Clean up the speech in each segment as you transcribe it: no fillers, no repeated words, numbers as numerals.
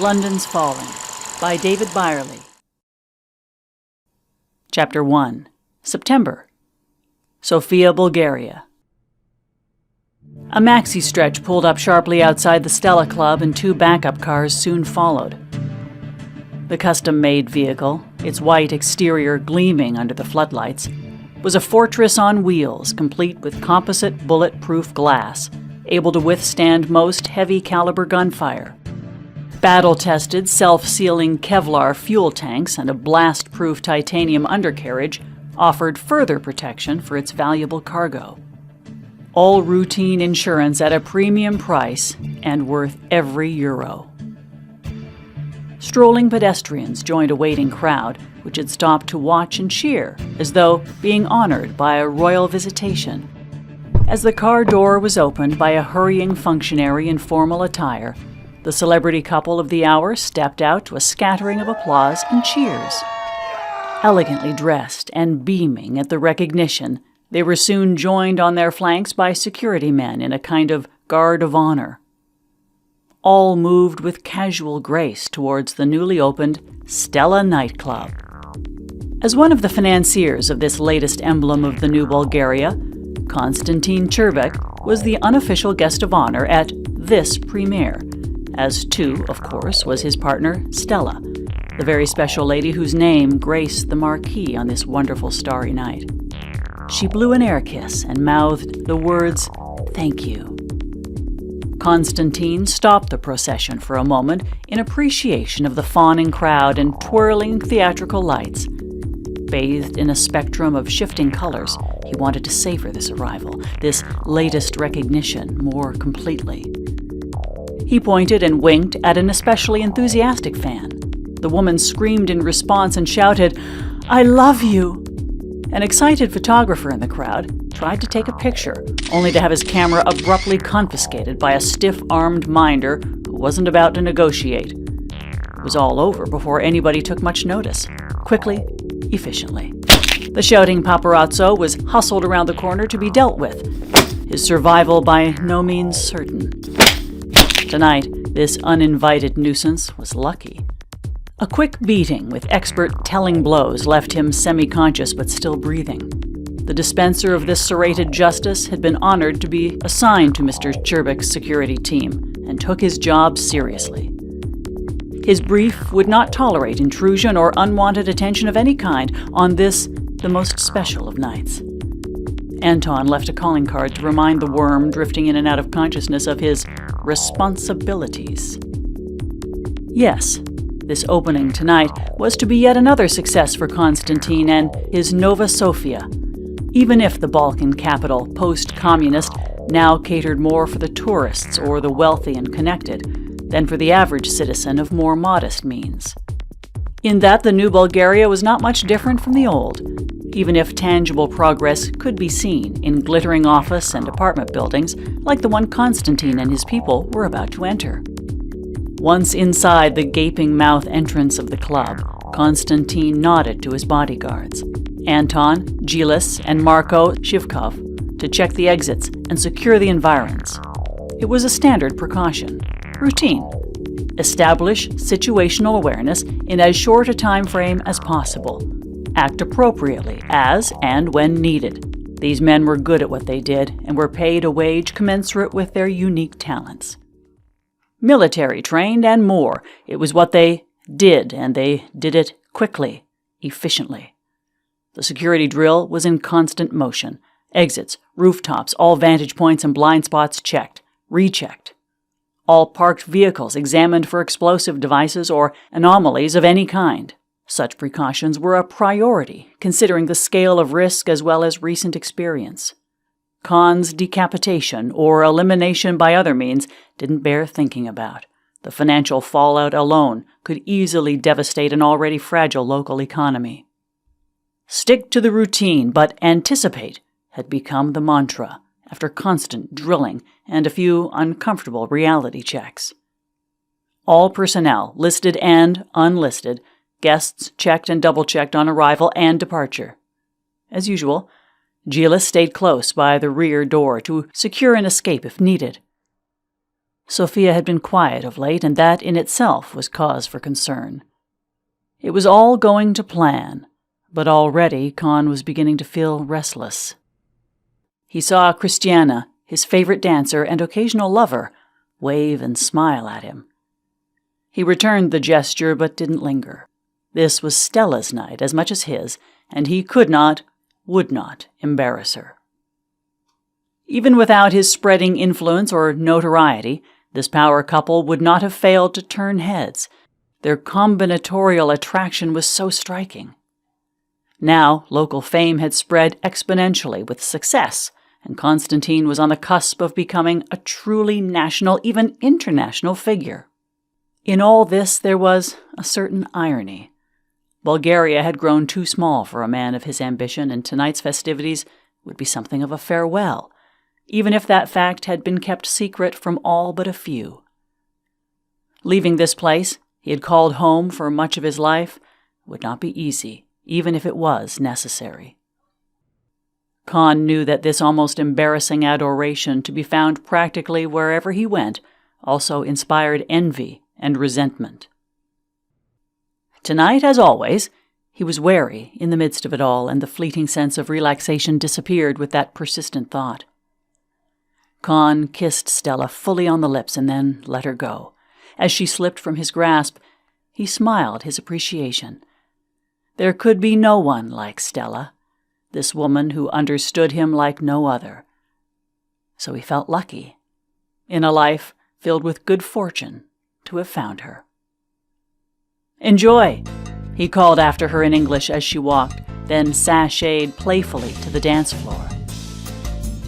London's Falling by David Byerlee. Chapter 1. September. Sofia, Bulgaria. A maxi stretch pulled up sharply outside the Stella Club and two backup cars soon followed. The custom-made vehicle, its white exterior gleaming under the floodlights, was a fortress on wheels complete with composite bulletproof glass, able to withstand most heavy-caliber gunfire. Battle-tested, self-sealing Kevlar fuel tanks and a blast-proof titanium undercarriage offered further protection for its valuable cargo. All routine insurance at a premium price and worth every euro. Strolling pedestrians joined a waiting crowd, which had stopped to watch and cheer, as though being honored by a royal visitation. As the car door was opened by a hurrying functionary in formal attire, the celebrity couple of the hour stepped out to a scattering of applause and cheers. Elegantly dressed and beaming at the recognition, they were soon joined on their flanks by security men in a kind of guard of honor. All moved with casual grace towards the newly opened Stella nightclub. As one of the financiers of this latest emblem of the new Bulgaria, Constantine Czerback was the unofficial guest of honor at this premiere, as too, of course, was his partner Stella, the very special lady whose name graced the marquee on this wonderful starry night. She blew an air kiss and mouthed the words, "Thank you." Constantine stopped the procession for a moment in appreciation of the fawning crowd and twirling theatrical lights. Bathed in a spectrum of shifting colors, he wanted to savor this arrival, this latest recognition, more completely. He pointed and winked at an especially enthusiastic fan. The woman screamed in response and shouted, "I love you!" An excited photographer in the crowd tried to take a picture, only to have his camera abruptly confiscated by a stiff-armed minder who wasn't about to negotiate. It was all over before anybody took much notice. Quickly, efficiently. The shouting paparazzo was hustled around the corner to be dealt with, his survival by no means certain. Tonight, this uninvited nuisance was lucky. A quick beating with expert telling blows left him semi-conscious but still breathing. The dispenser of this serrated justice had been honored to be assigned to Mr. Czerback's security team and took his job seriously. His brief would not tolerate intrusion or unwanted attention of any kind on this, the most special of nights. Anton left a calling card to remind the worm drifting in and out of consciousness of his responsibilities. Yes, this opening tonight was to be yet another success for Constantine and his Nova Sofia, even if the Balkan capital, post-communist, now catered more for the tourists or the wealthy and connected than for the average citizen of more modest means. In that the new Bulgaria was not much different from the old, even if tangible progress could be seen in glittering office and apartment buildings like the one Constantine and his people were about to enter. Once inside the gaping mouth entrance of the club, Constantine nodded to his bodyguards, Anton, Gilis, and Marko Shivkov, to check the exits and secure the environs. It was a standard precaution. Routine. Establish situational awareness in as short a time frame as possible. Act appropriately as and when needed. These men were good at what they did and were paid a wage commensurate with their unique talents. Military trained and more. It was what they did, and they did it quickly, efficiently. The security drill was in constant motion. Exits, rooftops, all vantage points and blind spots checked, rechecked. All parked vehicles examined for explosive devices or anomalies of any kind. Such precautions were a priority, considering the scale of risk as well as recent experience. Khan's decapitation or elimination by other means didn't bear thinking about. The financial fallout alone could easily devastate an already fragile local economy. Stick to the routine, but anticipate had become the mantra, after constant drilling and a few uncomfortable reality checks. All personnel, listed and unlisted, guests checked and double-checked on arrival and departure. As usual, Gilis stayed close by the rear door to secure an escape if needed. Sophia had been quiet of late, and that in itself was cause for concern. It was all going to plan, but already Con was beginning to feel restless. He saw Christiana, his favorite dancer and occasional lover, wave and smile at him. He returned the gesture but didn't linger. This was Stella's night as much as his, and he could not, would not embarrass her. Even without his spreading influence or notoriety, this power couple would not have failed to turn heads. Their combinatorial attraction was so striking. Now, local fame had spread exponentially with success, and Constantine was on the cusp of becoming a truly national, even international figure. In all this there was a certain irony. Bulgaria had grown too small for a man of his ambition, and tonight's festivities would be something of a farewell, even if that fact had been kept secret from all but a few. Leaving this place, he had called home for much of his life, would not be easy, even if it was necessary. Con knew that this almost embarrassing adoration, to be found practically wherever he went, also inspired envy and resentment. Tonight, as always, he was wary in the midst of it all, and the fleeting sense of relaxation disappeared with that persistent thought. Con kissed Stella fully on the lips and then let her go. As she slipped from his grasp, he smiled his appreciation. There could be no one like Stella, this woman who understood him like no other. So he felt lucky, in a life filled with good fortune, to have found her. "Enjoy," he called after her in English as she walked, then sashayed playfully to the dance floor.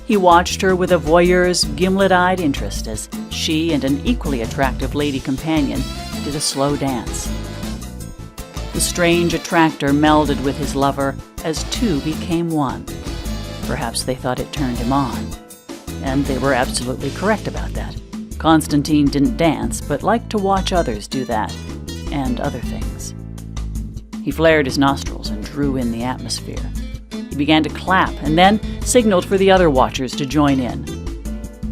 He watched her with a voyeur's gimlet-eyed interest as she and an equally attractive lady companion did a slow dance. The strange attractor melded with his lover as two became one. Perhaps they thought it turned him on. And they were absolutely correct about that. Constantine didn't dance, but liked to watch others do that, and other things. He flared his nostrils and drew in the atmosphere. He began to clap and then signaled for the other watchers to join in.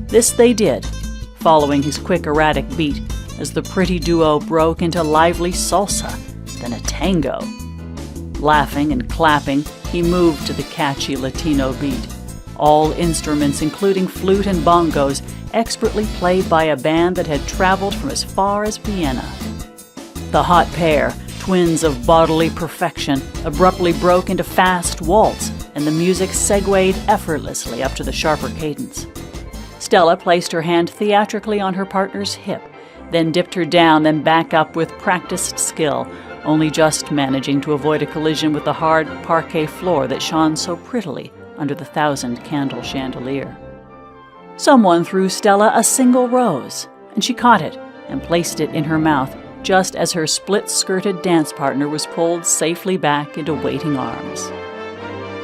This they did, following his quick, erratic beat as the pretty duo broke into lively salsa, then a tango. Laughing and clapping, he moved to the catchy Latino beat, all instruments, including flute and bongos, expertly played by a band that had traveled from as far as Vienna. The hot pair, twins of bodily perfection, abruptly broke into fast waltz, and the music segued effortlessly up to the sharper cadence. Stella placed her hand theatrically on her partner's hip, then dipped her down, then back up with practiced skill, only just managing to avoid a collision with the hard parquet floor that shone so prettily under the 1,000-candle chandelier. Someone threw Stella a single rose, and she caught it and placed it in her mouth, just as her split-skirted dance partner was pulled safely back into waiting arms.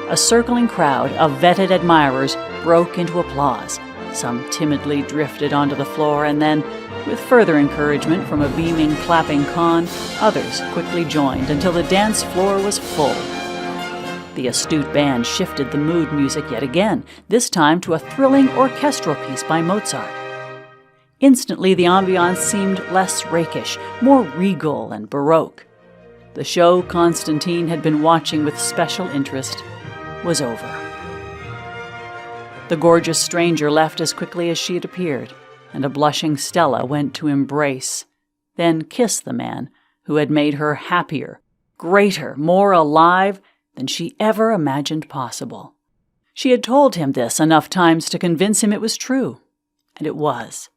A circling crowd of vetted admirers broke into applause. Some timidly drifted onto the floor, and then, with further encouragement from a beaming, clapping Con, others quickly joined until the dance floor was full. The astute band shifted the mood music yet again, this time to a thrilling orchestral piece by Mozart. Instantly, the ambiance seemed less rakish, more regal and baroque. The show Constantine had been watching with special interest was over. The gorgeous stranger left as quickly as she had appeared, and a blushing Stella went to embrace, then kiss the man who had made her happier, greater, more alive than she ever imagined possible. She had told him this enough times to convince him it was true, and it was.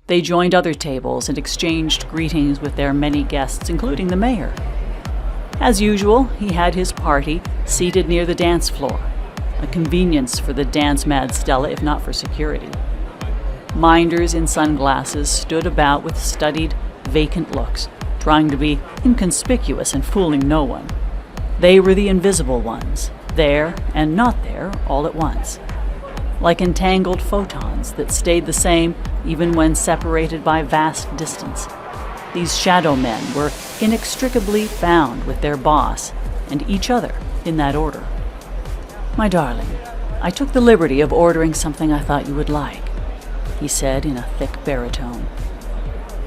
They joined other tables and exchanged greetings with their many guests, including the mayor. As usual, he had his party seated near the dance floor, a convenience for the dance-mad Stella if not for security. Minders in sunglasses stood about with studied, vacant looks, trying to be inconspicuous and fooling no one. They were the invisible ones, there and not there all at once, like entangled photons that stayed the same even when separated by vast distance. These shadow men were inextricably bound with their boss and each other in that order. "My darling, I took the liberty of ordering something I thought you would like." he said in a thick baritone.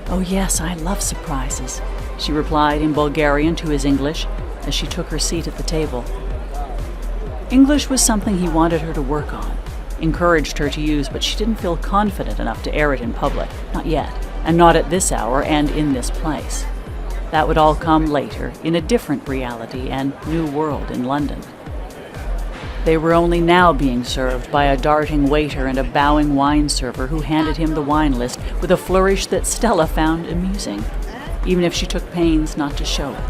"Oh yes, I love surprises," she replied in Bulgarian to his English as she took her seat at the table. English was something he wanted her to work on, encouraged her to use, but she didn't feel confident enough to air it in public. Not yet, and not at this hour and in this place. That would all come later, in a different reality and new world in London. They were only now being served by a darting waiter and a bowing wine server who handed him the wine list with a flourish that Stella found amusing, even if she took pains not to show it.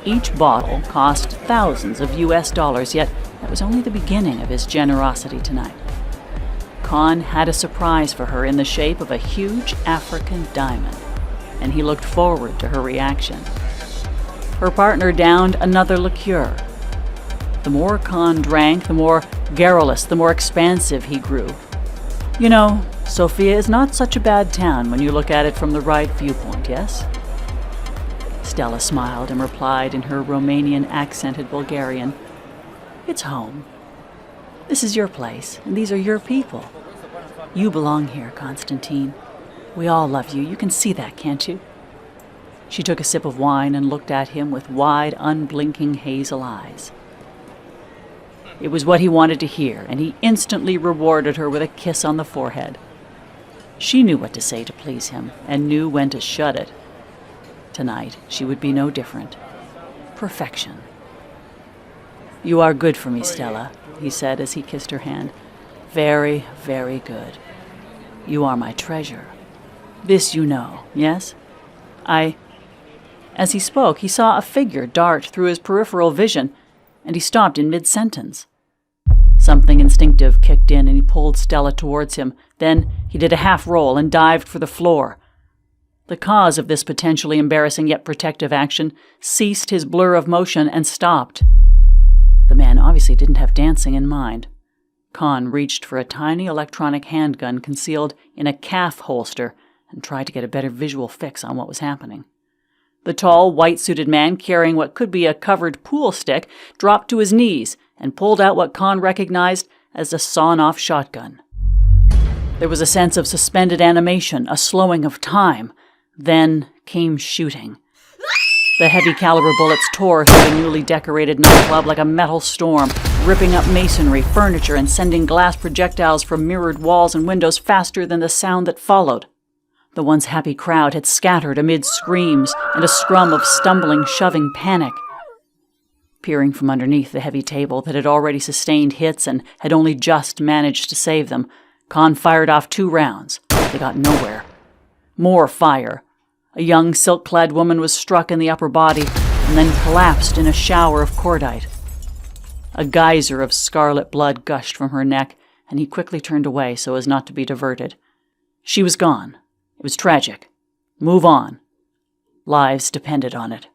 Each bottle cost thousands of US dollars, yet that was only the beginning of his generosity tonight. Con had a surprise for her in the shape of a huge African diamond, and he looked forward to her reaction. Her partner downed another liqueur. The more Con drank, the more garrulous, the more expansive he grew. You know, Sofia is not such a bad town when you look at it from the right viewpoint, yes? Stella smiled and replied in her Romanian-accented Bulgarian, "It's home. This is your place, and these are your people. You belong here, Constantine. We all love you. You can see that, can't you?" She took a sip of wine and looked at him with wide, unblinking hazel eyes. It was what he wanted to hear, and he instantly rewarded her with a kiss on the forehead. She knew what to say to please him, and knew when to shut it. Tonight, she would be no different. Perfection. "You are good for me, Stella," he said as he kissed her hand. "Very, very good. You are my treasure. This you know, yes? As he spoke, he saw a figure dart through his peripheral vision, and he stopped in mid-sentence. Something instinctive kicked in, and he pulled Stella towards him. Then he did a half-roll and dived for the floor. The cause of this potentially embarrassing yet protective action ceased his blur of motion and stopped. The man obviously didn't have dancing in mind. Con reached for a tiny electronic handgun concealed in a calf holster and tried to get a better visual fix on what was happening. The tall, white-suited man, carrying what could be a covered pool stick, dropped to his knees and pulled out what Con recognized as a sawn-off shotgun. There was a sense of suspended animation, a slowing of time. Then came shooting. The heavy-caliber bullets tore through the newly decorated nightclub like a metal storm, ripping up masonry, furniture, and sending glass projectiles from mirrored walls and windows faster than the sound that followed. The once happy crowd had scattered amid screams and a scrum of stumbling, shoving panic. Peering from underneath the heavy table that had already sustained hits and had only just managed to save them, Con fired off 2 rounds. They got nowhere. More fire. A young silk-clad woman was struck in the upper body and then collapsed in a shower of cordite. A geyser of scarlet blood gushed from her neck, and he quickly turned away so as not to be diverted. She was gone. It was tragic. Move on. Lives depended on it.